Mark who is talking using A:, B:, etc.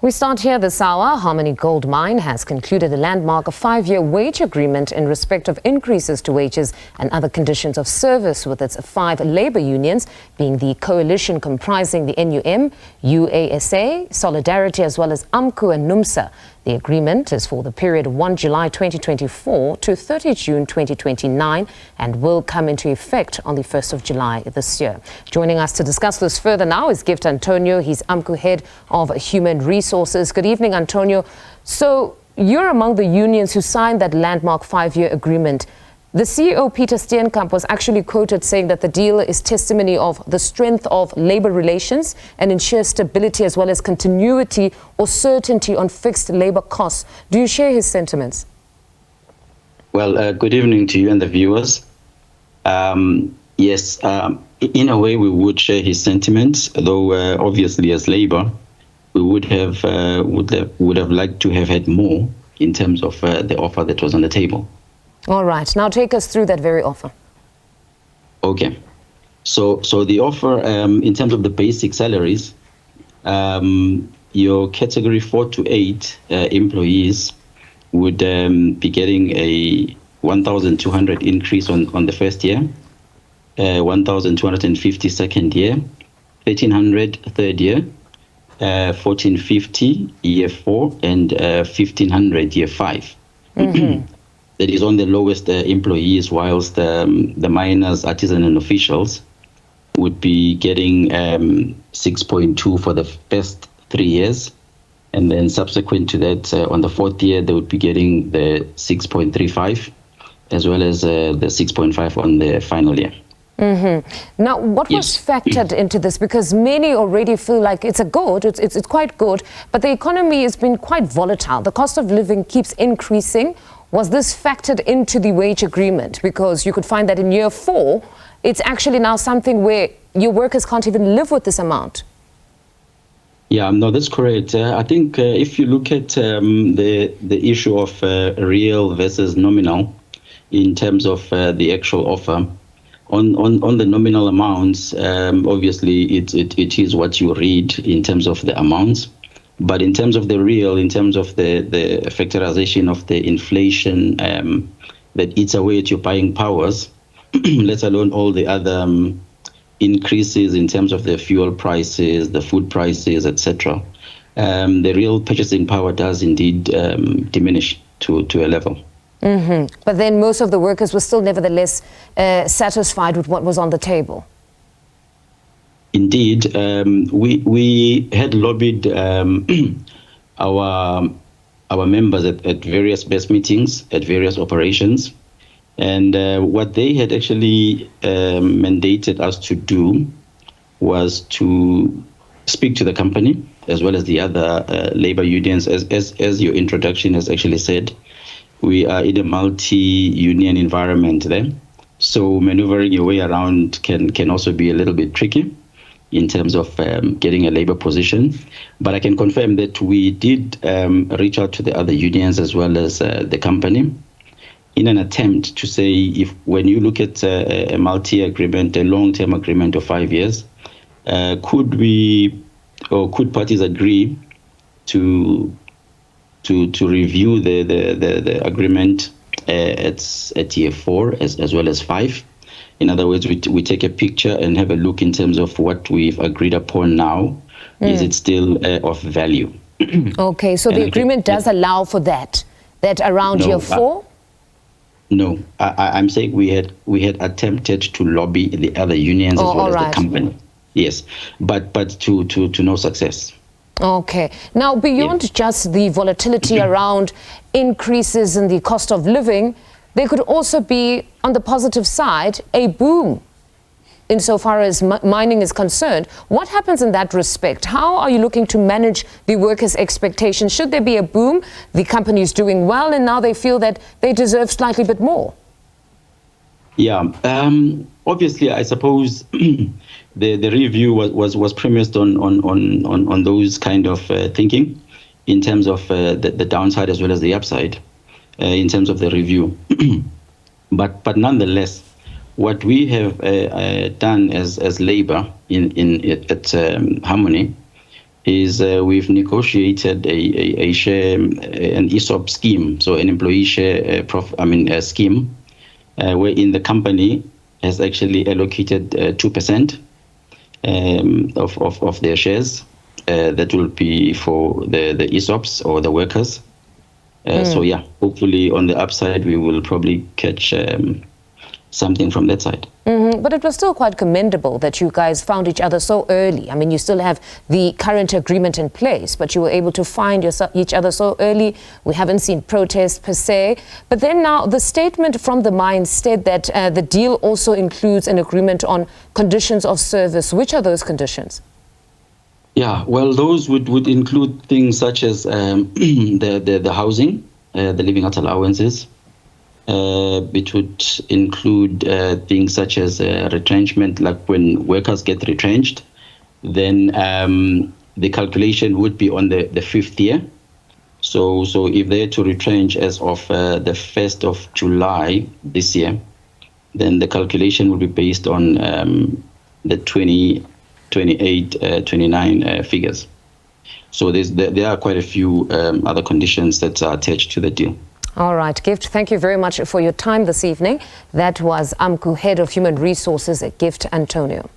A: We start here this hour. Harmony Gold Mine has concluded a landmark 5-year wage agreement in respect of increases to wages and other conditions of service with its 5 labor unions, being the coalition comprising the NUM, U.ASA, Solidarity, as well as AMCU and NUMSA. The agreement is for the period 1 July 2024 to 30 June 2029 and will come into effect on the 1st of July this year. Joining us to discuss this further now is Gift Antonio. He's AMCU Head of Human Resources. Good evening, Antonio. So you're among the unions who signed that landmark 5-year agreement. The CEO, Peter Steenkamp, was actually quoted saying that the deal is testimony of the strength of labor relations and ensures stability as well as continuity or certainty on fixed labor costs. Do you share his sentiments?
B: Well, good evening to you and the viewers. Yes, in a way we would share his sentiments, though obviously as labor, we would have liked to have had more in terms of the offer that was on the table.
A: All right. Now take us through that very offer.
B: Okay. So the offer, in terms of the basic salaries, your category 4 to 8 employees would be getting a 1,200 increase on the first year, 1,250 second year, 1,300 third year, 1,450 year 4, and 1,500 year 5. Mm-hmm. That is on the lowest employees, whilst the miners, artisan and officials would be getting 6.2 for the first 3 years. And then subsequent to that, on the 4th year, they would be getting the 6.35, as well as the 6.5 on the final year.
A: Mm-hmm. Now, what was factored into this? Because many already feel like it's quite good, but the economy has been quite volatile. The cost of living keeps increasing. Was this factored into the wage agreement? Because you could find that in year 4, it's actually now something where your workers can't even live with this amount.
B: Yeah, no, that's correct. I think if you look at the issue of real versus nominal in terms of the actual offer, on the nominal amounts, obviously it is what you read in terms of the amounts. But in terms of the real, in terms of the factorization of the inflation that eats away at your buying powers, let alone all the other increases in terms of the fuel prices, the food prices, etc., the real purchasing power does indeed diminish to a level.
A: Mm-hmm. But then most of the workers were still nevertheless satisfied with what was on the table.
B: Indeed, we had lobbied our members at various BES meetings, at various operations, and what they had actually mandated us to do was to speak to the company as well as the other labor unions. As your introduction has actually said, we are in a multi-union environment there, so maneuvering your way around can also be a little bit tricky in terms of getting a labor position. But I can confirm that we did reach out to the other unions as well as the company in an attempt to say, if when you look at a multi-agreement, a long-term agreement of 5 years, could parties agree to review the agreement at year 4 as well as 5? In other words, we take a picture and have a look in terms of what we've agreed upon now. Is it still of value?
A: Okay, so the agreement does allow for that around year 4?
B: No, I'm saying we had attempted to lobby the other unions as well as the company. Yes, but to no success.
A: Okay. Now, beyond just the volatility around increases in the cost of living, there could also be, on the positive side, a boom insofar as mining is concerned. What happens in that respect? How are you looking to manage the workers' expectations? Should there be a boom? The company is doing well and now they feel that they deserve slightly bit more.
B: Yeah, obviously, I suppose the review was premised on those kind of thinking in terms of the downside as well as the upside. In terms of the review, but nonetheless, what we have done as labor at Harmony is we've negotiated a share, an ESOP scheme, so an employee share scheme, wherein the company has actually allocated 2% of their shares. That will be for the ESOPs or the workers. So yeah, hopefully on the upside we will probably catch something from that side.
A: But it was still quite commendable that you guys found each other so early. I mean, you still have the current agreement in place, but you were able to find each other so early. We haven't seen protests per se. But then now the statement from the mine said that the deal also includes an agreement on conditions of service. Which are those conditions?
B: Yeah, well, those would include things such as the housing, the living out allowances. It would include things such as retrenchment, like when workers get retrenched, then the calculation would be on the 5th year. So if they're to retrench as of the 1st of July this year, then the calculation will be based on the 20, 28, 29 figures. So there are quite a few other conditions that are attached to the deal.
A: All right, Gift, thank you very much for your time this evening. That was AMCU Head of Human Resources, Gift Antonio.